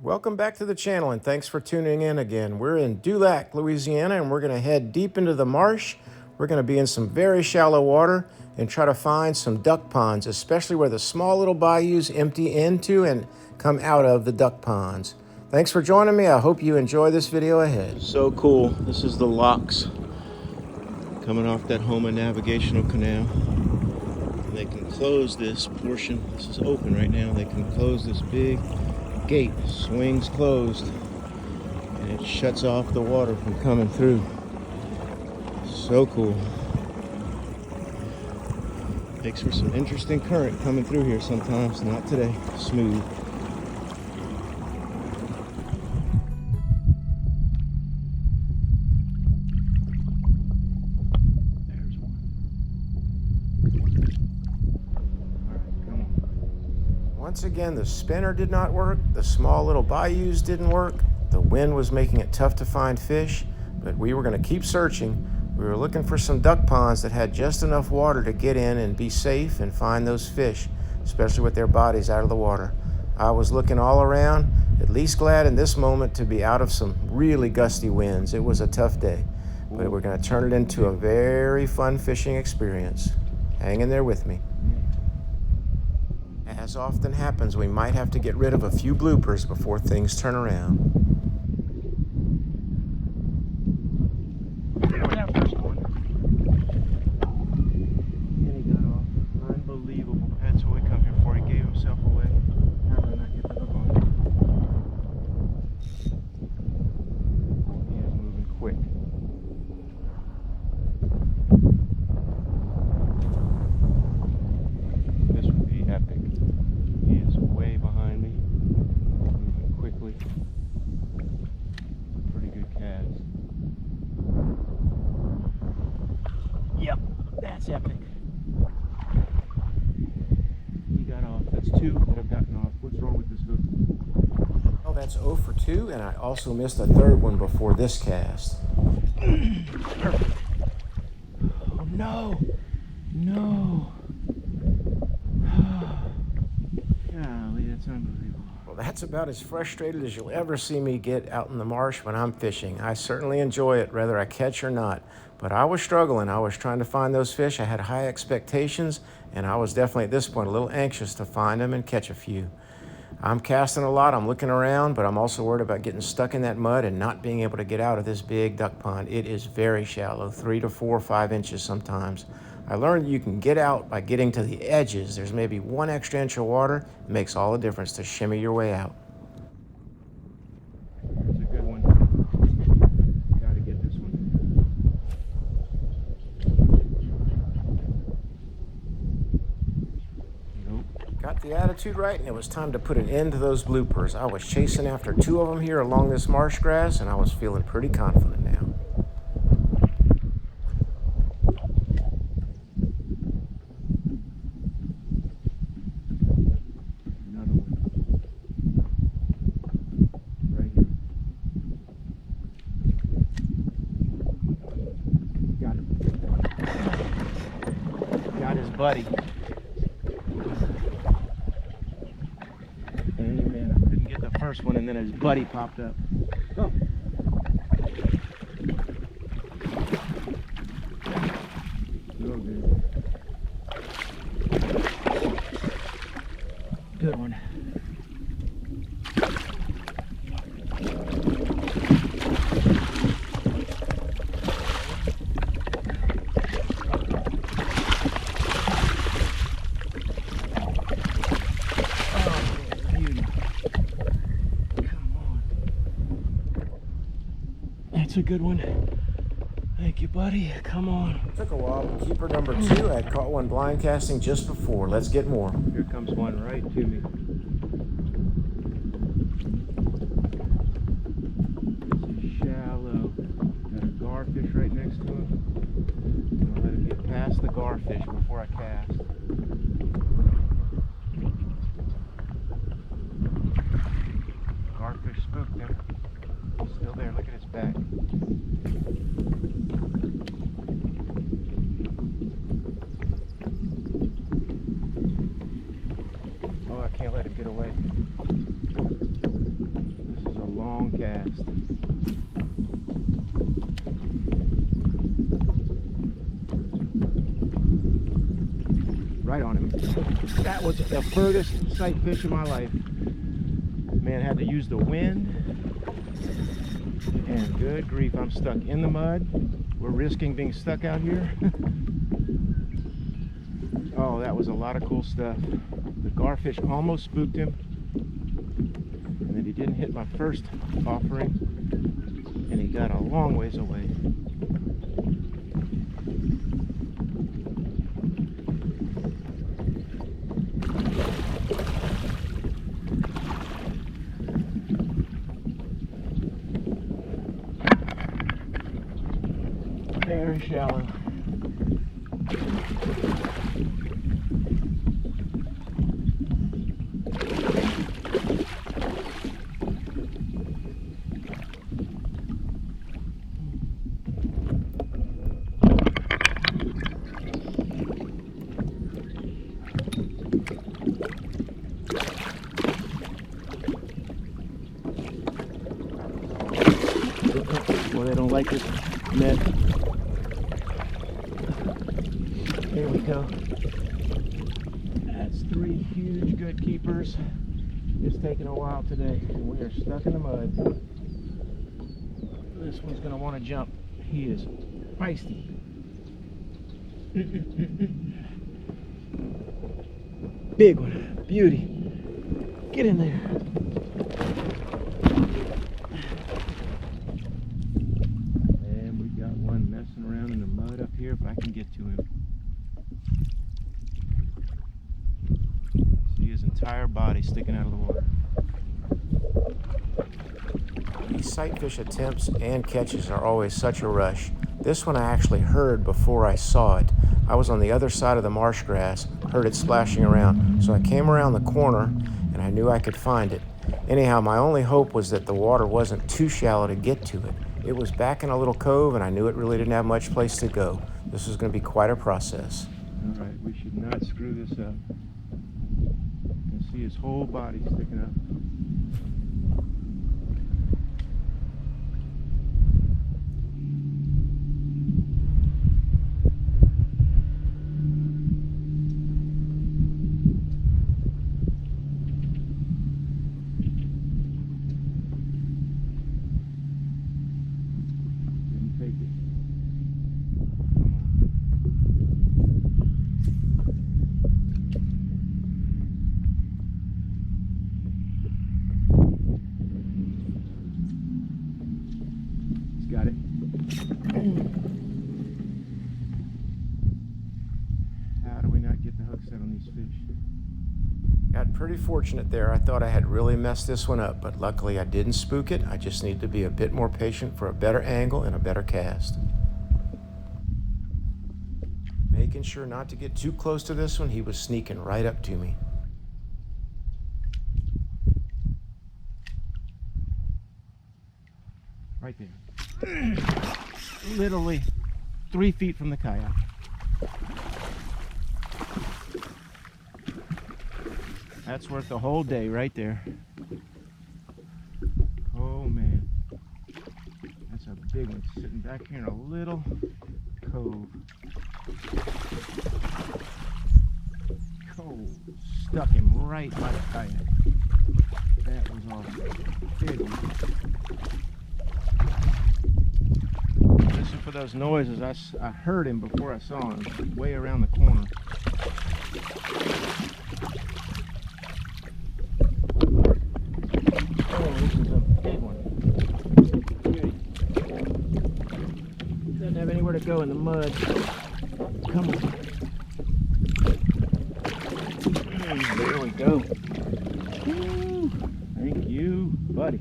Welcome back to the channel and thanks for tuning in again. We're in Dulac, Louisiana, and we're going to head deep into the marsh. We're going to be in some very shallow water and try to find some duck ponds, especially where the small little bayous empty into and come out of the duck ponds. Thanks for joining me. I hope you enjoy this video ahead. So cool. This is the locks coming off that Houma Navigational Canal. And they can close this portion. This is open right now. They can close this big gate, swings closed, and it shuts off the water from coming through. So cool. Makes for some interesting current coming through here sometimes. Not today. Smooth. There's one. All right, come on. Once again, the spinner did not work. The small little bayous didn't work. The wind was making it tough to find fish, but we were going to keep searching. We were looking for some duck ponds that had just enough water to get in and be safe and find those fish, especially with their bodies out of the water. I was looking all around, at least glad in this moment to be out of some really gusty winds. It was a tough day, but we're going to turn it into a very fun fishing experience. Hang in there with me. As often happens, we might have to get rid of a few bloopers before things turn around. That first one. And he got off. Unbelievable. That's what we come here for. He gave himself away. How did I not get the hook on him? He is moving quick. This would be epic. He is way behind me, moving quickly. Pretty good cast. Yep, that's epic. He got off. That's two that have gotten off. What's wrong with this hook? Oh, that's 0 for 2, and I also missed a third one before this cast. Perfect. Oh, no. No. Golly, that's unbelievable. Well, that's about as frustrated as you'll ever see me get out in the marsh when I'm fishing. I certainly enjoy it, whether I catch or not. But I was struggling. I was trying to find those fish. I had high expectations, and I was definitely at this point a little anxious to find them and catch a few. I'm casting a lot. I'm looking around, but I'm also worried about getting stuck in that mud and not being able to get out of this big duck pond. It is very shallow, 3 to 4 or 5 inches sometimes. I learned you can get out by getting to the edges. There's maybe 1 extra inch of water. It makes all the difference to shimmy your way out. That's a good one. Gotta get this one. Nope. Got the attitude right, and it was time to put an end to those bloopers. I was chasing after 2 of them here along this marsh grass, and I was feeling pretty confident now. Buddy. Amen. I couldn't get the first one, and then his buddy popped up. Go. Real good. Good one. That's a good one. Thank you, buddy. Come on. It took a while, but keeper number 2, I caught one blind casting just before. Let's get more. Here comes one right to me. This is shallow. Got a garfish right next to him. I'm gonna let him get past the garfish before I cast. Garfish spooked him. He's still there. Look at his back. Oh, I can't let it get away. long cast. Right on him. That was the furthest sight fish of my life. Man, had to use the wind. And good grief, I'm stuck in the mud. We're risking being stuck out here. Oh, that was a lot of cool stuff. The garfish almost spooked him. And then he didn't hit my first offering. And he got a long ways away. Very shallow. Well, they don't like this net. Here we go. That's 3 huge good keepers. It's taking a while today, and we are stuck in the mud. This one's going to want to jump. He is feisty. Big one. Beauty. Get in there. And we've got one messing around in the mud up here, if I can get to him. See his entire body sticking out of the water. These sight fish attempts and catches are always such a rush. This one I actually heard before I saw it. I was on the other side of the marsh grass, heard it splashing around, so I came around the corner and I knew I could find it. Anyhow, my only hope was that the water wasn't too shallow to get to it. It was back in a little cove and I knew it really didn't have much place to go. This was going to be quite a process. All right, we should not screw this up. You can see his whole body sticking up. Got it. How do we not get the hook set on these fish? Got pretty fortunate there. I thought I had really messed this one up, but luckily I didn't spook it. I just need to be a bit more patient for a better angle and a better cast. Making sure not to get too close to this one, he was sneaking right up to me. Right there. Literally 3 feet from the kayak. That's worth the whole day right there. Oh man. That's a big one sitting back here in a little cove. Oh, stuck him right by the kayak. That was awesome. Big one. Listen for those noises. I heard him before I saw him, way around the corner. Oh, this is a big one. Doesn't have anywhere to go in the mud. Come on. There we go. Woo. Thank you, buddy.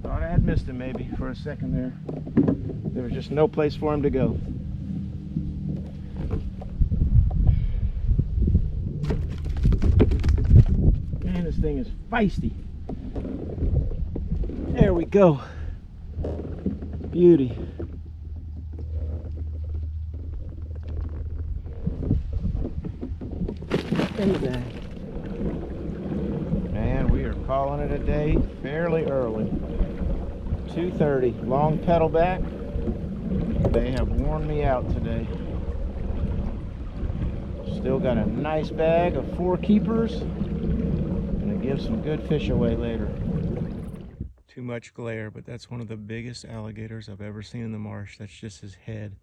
Thought I had missed him maybe for a second there. There was just no place for him to go. Man, this thing is feisty. There we go. Beauty. In the bag. Man, we are calling it a day fairly early. 2:30, long pedal back. They have worn me out today. Still got a nice bag of 4 keepers. Gonna give some good fish away later. Too much glare, but that's one of the biggest alligators I've ever seen in the marsh. That's just his head.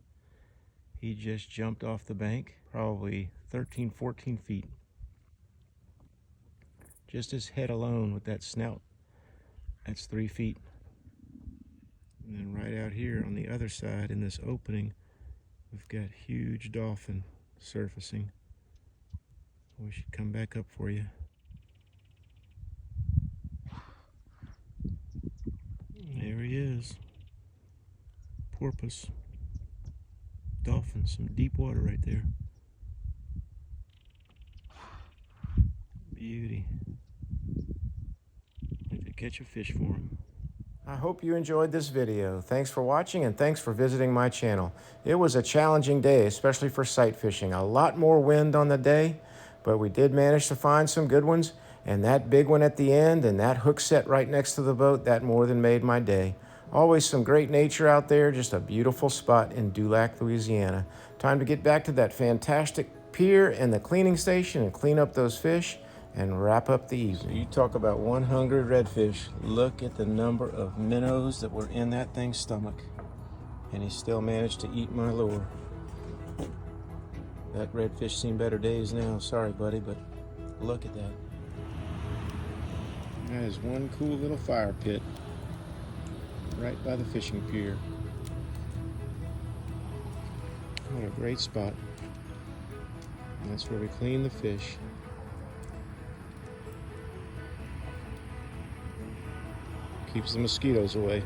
He just jumped off the bank, probably 13, 14 feet. Just his head alone with that snout, that's 3 feet. And then right out here on the other side in this opening, we've got huge dolphin surfacing. We should come back up for you. There he is. Porpoise. Dolphin, some deep water right there. Beauty. Like to catch a fish for him. I hope you enjoyed this video. Thanks for watching and thanks for visiting my channel. It was a challenging day, especially for sight fishing. A lot more wind on the day, but we did manage to find some good ones. And that big one at the end and that hook set right next to the boat, that more than made my day. Always some great nature out there, just a beautiful spot in Dulac, Louisiana. Time to get back to that fantastic pier and the cleaning station and clean up those fish and wrap up the evening. So you talk about one hungry redfish. Look at the number of minnows that were in that thing's stomach. And he still managed to eat my lure. That redfish seen better days now. Sorry, buddy, but look at that. That is one cool little fire pit right by the fishing pier. What a great spot. And that's where we clean the fish. Keeps the mosquitoes away.